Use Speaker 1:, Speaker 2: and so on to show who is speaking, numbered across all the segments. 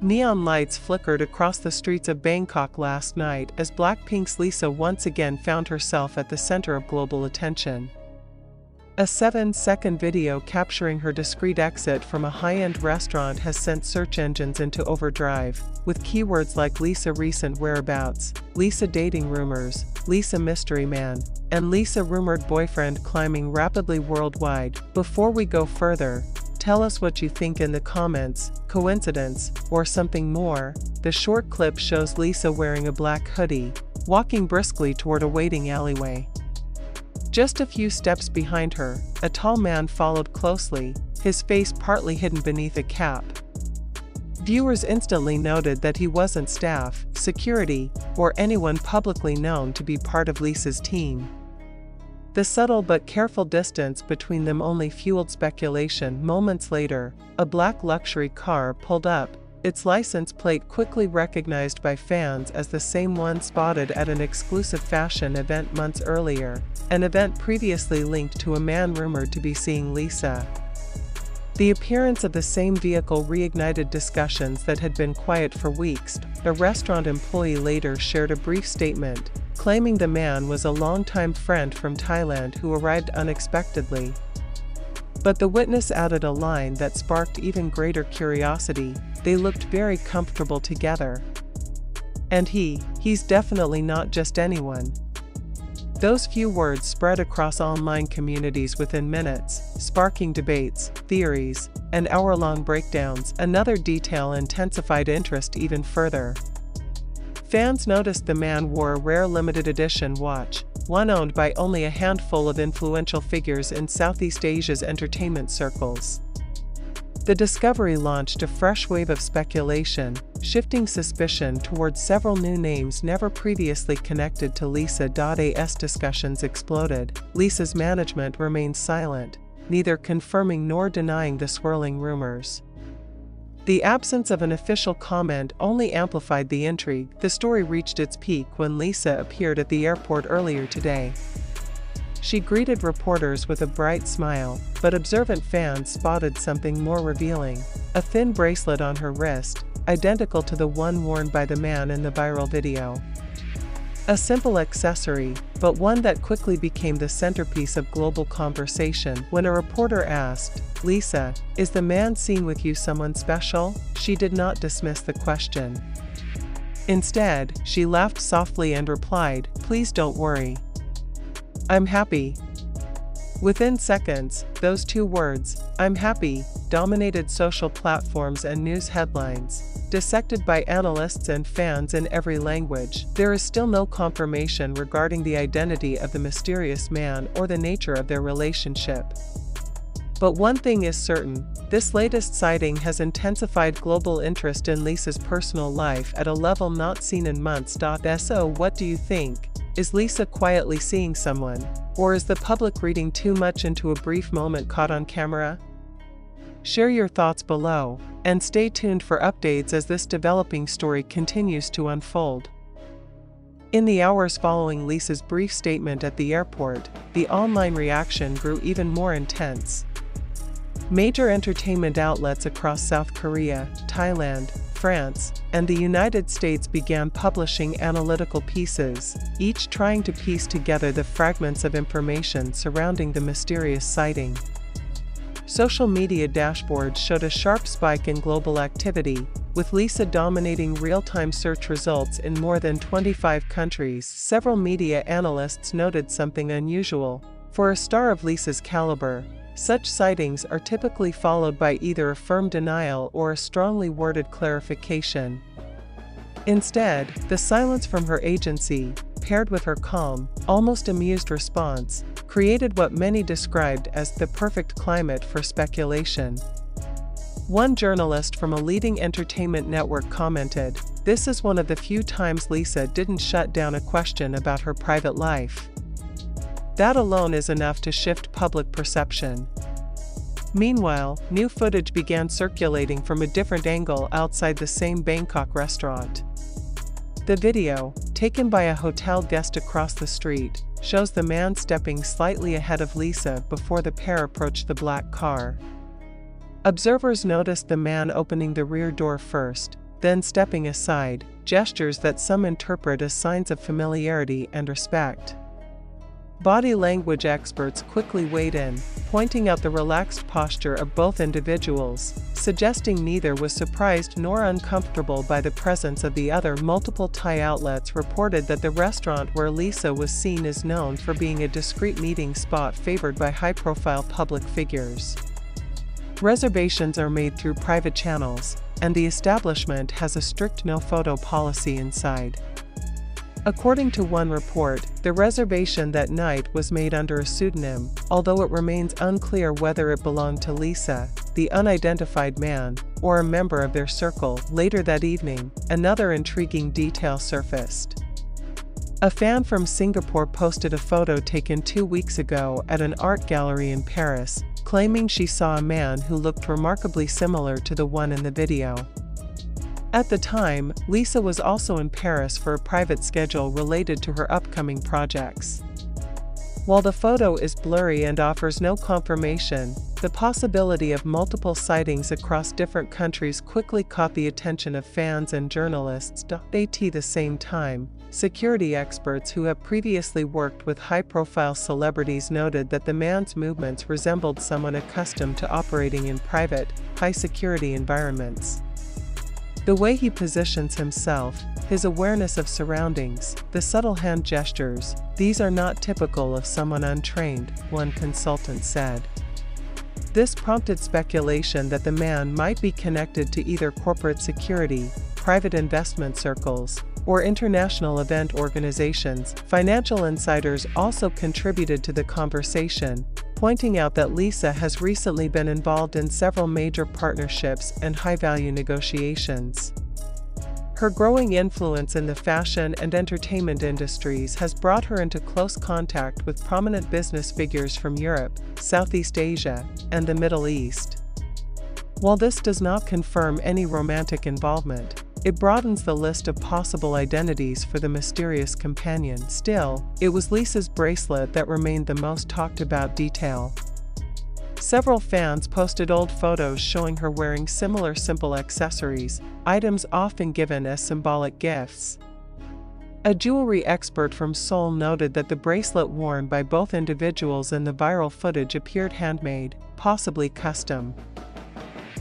Speaker 1: Neon lights flickered across the streets of Bangkok last night as BLACKPINK's Lisa once again found herself at the center of global attention. A 7-second video capturing her discreet exit from a high-end restaurant has sent search engines into overdrive, with keywords like Lisa recent whereabouts, Lisa dating rumors, Lisa mystery man, and Lisa rumored boyfriend climbing rapidly worldwide. Before we go further, tell us what you think in the comments, coincidence, or something more. The short clip shows Lisa wearing a black hoodie, walking briskly toward a waiting alleyway. Just a few steps behind her, a tall man followed closely, his face partly hidden beneath a cap. Viewers instantly noted that he wasn't staff, security, or anyone publicly known to be part of Lisa's team. The subtle but careful distance between them only fueled speculation. Moments later, a black luxury car pulled up, its license plate quickly recognized by fans as the same one spotted at an exclusive fashion event months earlier, an event previously linked to a man rumored to be seeing Lisa. The appearance of the same vehicle reignited discussions that had been quiet for weeks. A restaurant employee later shared a brief statement, claiming the man was a longtime friend from Thailand who arrived unexpectedly. But the witness added a line that sparked even greater curiosity: they looked very comfortable together. And he's definitely not just anyone. Those few words spread across online communities within minutes, sparking debates, theories, and hour-long breakdowns. Another detail intensified interest even further. Fans noticed the man wore a rare limited edition watch, one owned by only a handful of influential figures in Southeast Asia's entertainment circles. The discovery launched a fresh wave of speculation, shifting suspicion towards several new names never previously connected to Lisa. As discussions exploded, Lisa's management remained silent, neither confirming nor denying the swirling rumors. The absence of an official comment only amplified the intrigue. The story reached its peak when Lisa appeared at the airport earlier today. She greeted reporters with a bright smile, but observant fans spotted something more revealing: a thin bracelet on her wrist, identical to the one worn by the man in the viral video. A simple accessory, but one that quickly became the centerpiece of global conversation. When a reporter asked, "Lisa, is the man seen with you someone special?" she did not dismiss the question. Instead, she laughed softly and replied, "Please don't worry. I'm happy." Within seconds, those two words, "I'm happy," dominated social platforms and news headlines, dissected by analysts and fans in every language. There is still no confirmation regarding the identity of the mysterious man or the nature of their relationship. But one thing is certain: this latest sighting has intensified global interest in Lisa's personal life at a level not seen in months. So what do you think? Is Lisa quietly seeing someone? Or is the public reading too much into a brief moment caught on camera? Share your thoughts below, and stay tuned for updates as this developing story continues to unfold. In the hours following Lisa's brief statement at the airport, the online reaction grew even more intense. Major entertainment outlets across South Korea, Thailand, France, and the United States began publishing analytical pieces, each trying to piece together the fragments of information surrounding the mysterious sighting. Social media dashboards showed a sharp spike in global activity, with Lisa dominating real-time search results in more than 25 countries. Several media analysts noted something unusual. For a star of Lisa's caliber, such sightings are typically followed by either a firm denial or a strongly worded clarification. Instead, the silence from her agency, paired with her calm, almost amused response, created what many described as the perfect climate for speculation. One journalist from a leading entertainment network commented, "This is one of the few times Lisa didn't shut down a question about her private life. That alone is enough to shift public perception." Meanwhile, new footage began circulating from a different angle outside the same Bangkok restaurant. The video, taken by a hotel guest across the street, shows the man stepping slightly ahead of Lisa before the pair approached the black car. Observers noticed the man opening the rear door first, then stepping aside, gestures that some interpret as signs of familiarity and respect. Body language experts quickly weighed in, pointing out the relaxed posture of both individuals, suggesting neither was surprised nor uncomfortable by the presence of the other. Multiple Thai outlets reported that the restaurant where Lisa was seen is known for being a discreet meeting spot favored by high-profile public figures. Reservations are made through private channels, and the establishment has a strict no-photo policy inside. According to one report, the reservation that night was made under a pseudonym, although it remains unclear whether it belonged to Lisa, the unidentified man, or a member of their circle. Later that evening, another intriguing detail surfaced. A fan from Singapore posted a photo taken 2 weeks ago at an art gallery in Paris, claiming she saw a man who looked remarkably similar to the one in the video. At the time, Lisa was also in Paris for a private schedule related to her upcoming projects. While the photo is blurry and offers no confirmation, the possibility of multiple sightings across different countries quickly caught the attention of fans and journalists. At the same time, security experts who have previously worked with high-profile celebrities noted that the man's movements resembled someone accustomed to operating in private, high-security environments. The way he positions himself, his awareness of surroundings, the subtle hand gestures, these are not typical of someone untrained, one consultant said. This prompted speculation that the man might be connected to either corporate security, private investment circles, or international event organizations. Financial insiders also contributed to the conversation, pointing out that Lisa has recently been involved in several major partnerships and high-value negotiations. Her growing influence in the fashion and entertainment industries has brought her into close contact with prominent business figures from Europe, Southeast Asia, and the Middle East. While this does not confirm any romantic involvement, it broadens the list of possible identities for the mysterious companion. Still, it was Lisa's bracelet that remained the most talked about detail. Several fans posted old photos showing her wearing similar simple accessories, items often given as symbolic gifts. A jewelry expert from Seoul noted that the bracelet worn by both individuals in the viral footage appeared handmade, possibly custom.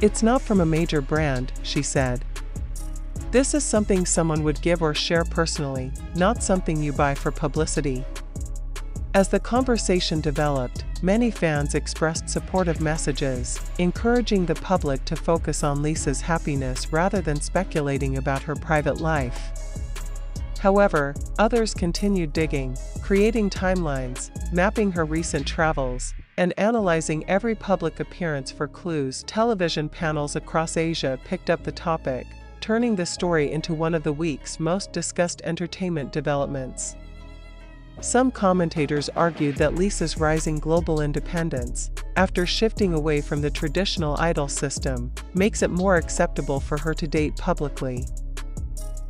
Speaker 1: "It's not from a major brand," she said. "This is something someone would give or share personally, not something you buy for publicity." As the conversation developed, many fans expressed supportive messages, encouraging the public to focus on Lisa's happiness rather than speculating about her private life. However, others continued digging, creating timelines, mapping her recent travels, and analyzing every public appearance for clues. Television panels across Asia picked up the topic, turning the story into one of the week's most discussed entertainment developments. Some commentators argued that Lisa's rising global independence, after shifting away from the traditional idol system, makes it more acceptable for her to date publicly.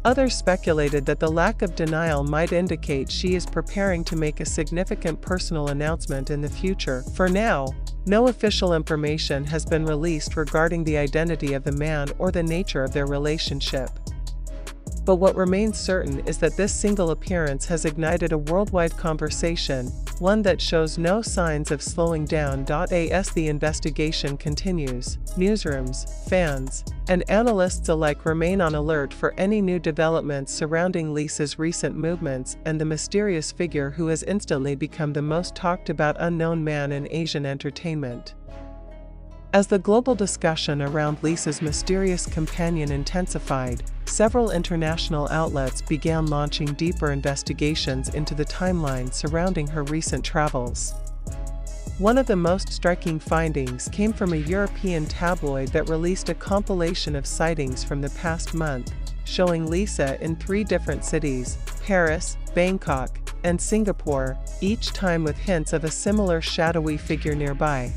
Speaker 1: Others speculated that the lack of denial might indicate she is preparing to make a significant personal announcement in the future. For now, no official information has been released regarding the identity of the man or the nature of their relationship. But what remains certain is that this single appearance has ignited a worldwide conversation, one that shows no signs of slowing down. As the investigation continues, newsrooms, fans, and analysts alike remain on alert for any new developments surrounding Lisa's recent movements and the mysterious figure who has instantly become the most talked about unknown man in Asian entertainment. As the global discussion around Lisa's mysterious companion intensified, several international outlets began launching deeper investigations into the timeline surrounding her recent travels. One of the most striking findings came from a European tabloid that released a compilation of sightings from the past month, showing Lisa in 3 different cities, Paris, Bangkok, and Singapore, each time with hints of a similar shadowy figure nearby.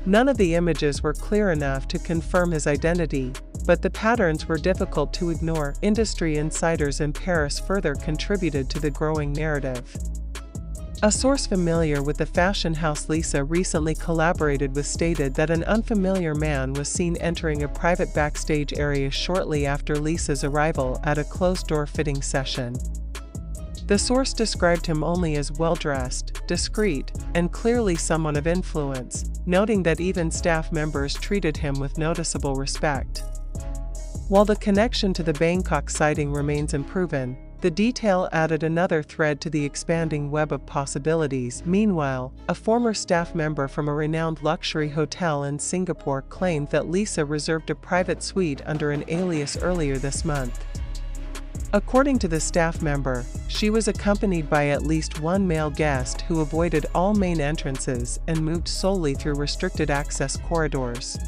Speaker 1: None of the images were clear enough to confirm his identity, but the patterns were difficult to ignore. Industry insiders in Paris further contributed to the growing narrative. A source familiar with the fashion house Lisa recently collaborated with stated that an unfamiliar man was seen entering a private backstage area shortly after Lisa's arrival at a closed-door fitting session. The source described him only as well-dressed, discreet, and clearly someone of influence, noting that even staff members treated him with noticeable respect. While the connection to the Bangkok sighting remains unproven, the detail added another thread to the expanding web of possibilities. Meanwhile, a former staff member from a renowned luxury hotel in Singapore claimed that Lisa reserved a private suite under an alias earlier this month. According to the staff member, she was accompanied by at least one male guest who avoided all main entrances and moved solely through restricted access corridors.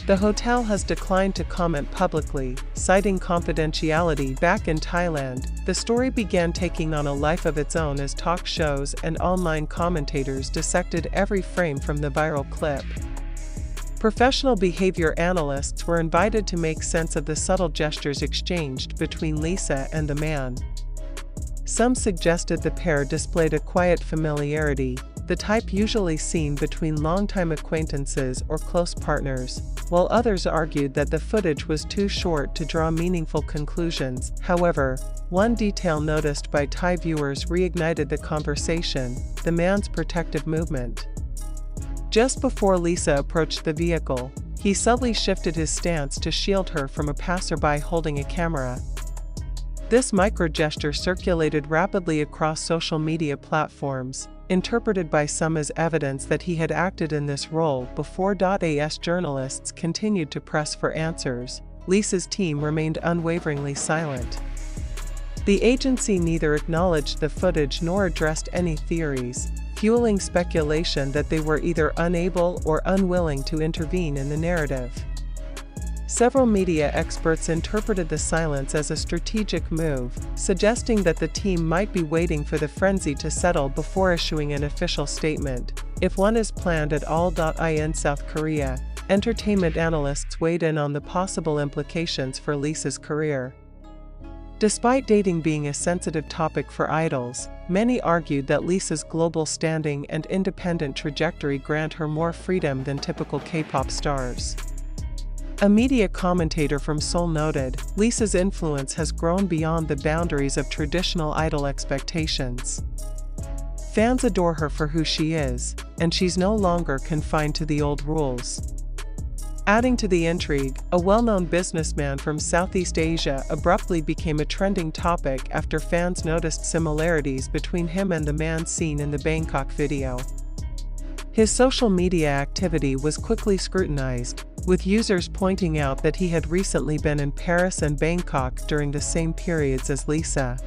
Speaker 1: The hotel has declined to comment publicly, citing confidentiality. Back in Thailand, the story began taking on a life of its own as talk shows and online commentators dissected every frame from the viral clip. Professional behavior analysts were invited to make sense of the subtle gestures exchanged between Lisa and the man. Some suggested the pair displayed a quiet familiarity, the type usually seen between longtime acquaintances or close partners, while others argued that the footage was too short to draw meaningful conclusions. However, one detail noticed by Thai viewers reignited the conversation: the man's protective movement. Just before Lisa approached the vehicle, he subtly shifted his stance to shield her from a passerby holding a camera. This micro-gesture circulated rapidly across social media platforms, interpreted by some as evidence that he had acted in this role before. As journalists continued to press for answers, Lisa's team remained unwaveringly silent. The agency neither acknowledged the footage nor addressed any theories, fueling speculation that they were either unable or unwilling to intervene in the narrative. Several media experts interpreted the silence as a strategic move, suggesting that the team might be waiting for the frenzy to settle before issuing an official statement, if one is planned at all. In South Korea, entertainment analysts weighed in on the possible implications for Lisa's career. Despite dating being a sensitive topic for idols, many argued that Lisa's global standing and independent trajectory grant her more freedom than typical K-pop stars. A media commentator from Seoul noted, Lisa's influence has grown beyond the boundaries of traditional idol expectations. Fans adore her for who she is, and she's no longer confined to the old rules. Adding to the intrigue, a well-known businessman from Southeast Asia abruptly became a trending topic after fans noticed similarities between him and the man seen in the Bangkok video. His social media activity was quickly scrutinized, with users pointing out that he had recently been in Paris and Bangkok during the same periods as Lisa.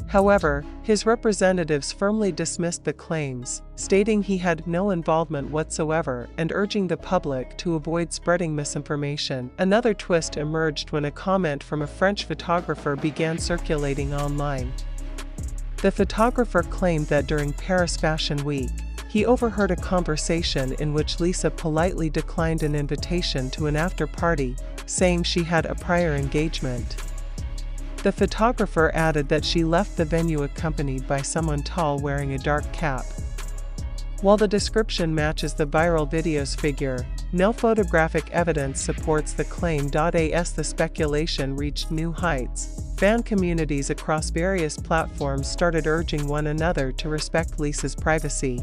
Speaker 1: However, his representatives firmly dismissed the claims, stating he had no involvement whatsoever and urging the public to avoid spreading misinformation. Another twist emerged when a comment from a French photographer began circulating online. The photographer claimed that during Paris Fashion Week, he overheard a conversation in which Lisa politely declined an invitation to an after-party, saying she had a prior engagement. The photographer added that she left the venue accompanied by someone tall wearing a dark cap. While the description matches the viral video's figure, no photographic evidence supports the claim. As the speculation reached new heights, fan communities across various platforms started urging one another to respect Lisa's privacy.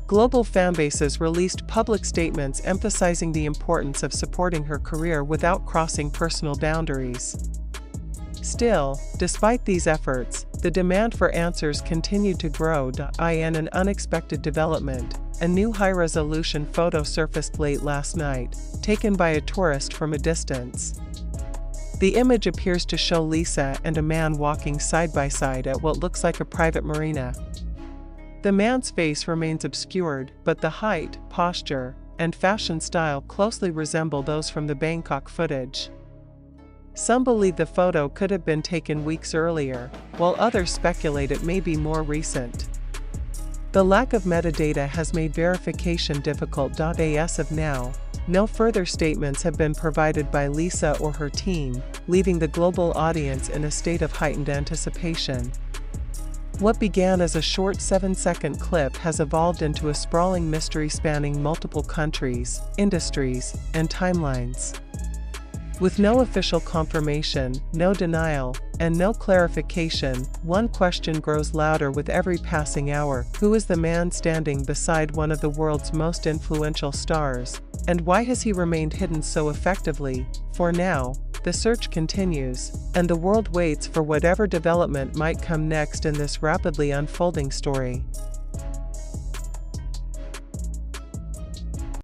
Speaker 1: Global fanbases released public statements emphasizing the importance of supporting her career without crossing personal boundaries. Still, despite these efforts, the demand for answers continued to grow. In an unexpected development, a new high-resolution photo surfaced late last night, taken by a tourist from a distance. The image appears to show Lisa and a man walking side by side at what looks like a private marina. The man's face remains obscured, but the height, posture, and fashion style closely resemble those from the Bangkok footage. Some believe the photo could have been taken weeks earlier, while others speculate it may be more recent. The lack of metadata has made verification difficult. As of now, no further statements have been provided by Lisa or her team, leaving the global audience in a state of heightened anticipation. What began as a short 7-second clip has evolved into a sprawling mystery spanning multiple countries, industries, and timelines. With no official confirmation, no denial, and no clarification, one question grows louder with every passing hour: who is the man standing beside one of the world's most influential stars, and why has he remained hidden so effectively? For now, the search continues, and the world waits for whatever development might come next in this rapidly unfolding story.